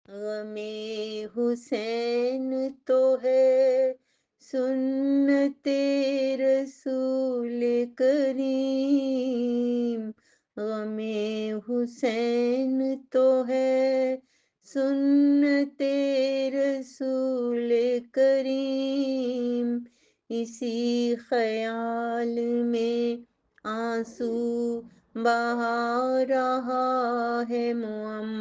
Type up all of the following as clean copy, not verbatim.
غم حسین تو ہے سنت رسول کریم، غم حسین تو ہے سنت رسول کریم، اسی خیال میں آنسو بہا رہا ہے معم،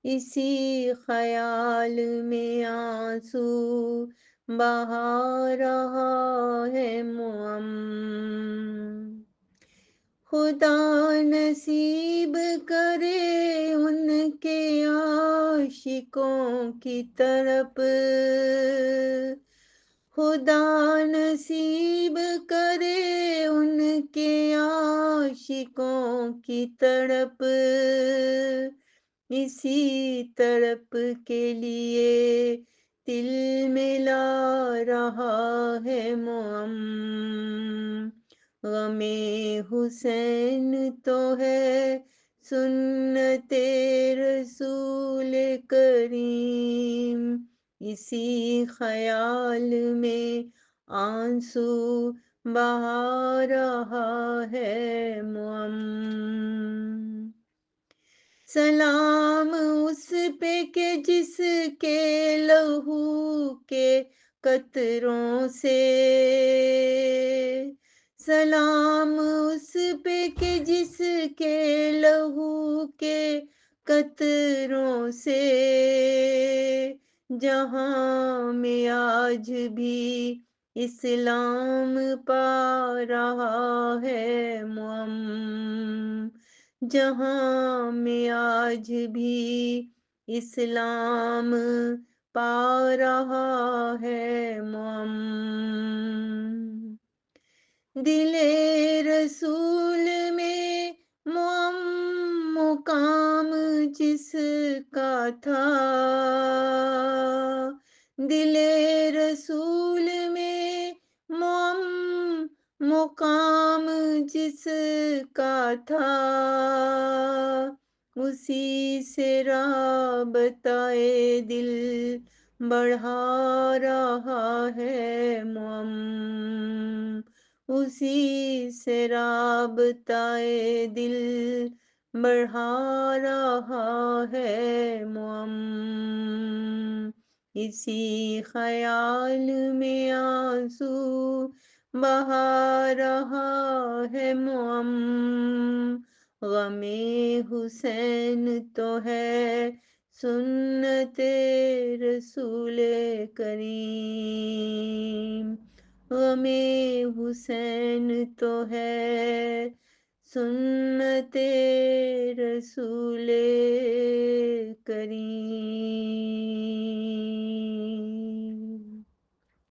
اسی خیال میں آنسو بہا رہا ہے معم۔ خدا نصیب کرے ان کے عاشقوں کی طرف، خدا نصیب کرے ان کے عاشقوں کی طرف، اسی طرف کے لیے دل میں لا رہا ہے معم، غم حسین تو ہے سنت رسول کریم، اسی خیال میں آنسو بہا رہا ہے معم۔ سلام اس پہ کہ جس کے لہو کے قطروں سے، سلام اس پہ کہ جس کے لہو کے قطروں سے، جہاں میں آج بھی اسلام پا رہا ہے معم، جہاں میں آج بھی اسلام پا رہا ہے معم۔ دل رسول میں معم مقام جس کا تھا، دل رسول میں معم مقام جس کا تھا، اسی سے رابطہ دل بڑھا رہا ہے معم، اسی سے رابطہ دل بڑھا رہا ہے معم، اسی خیال میں آنسو بہا رہا ہے معم، غم حسین تو ہے سنت رسول کریم، غم حسین تو ہے سنت رسول کریم۔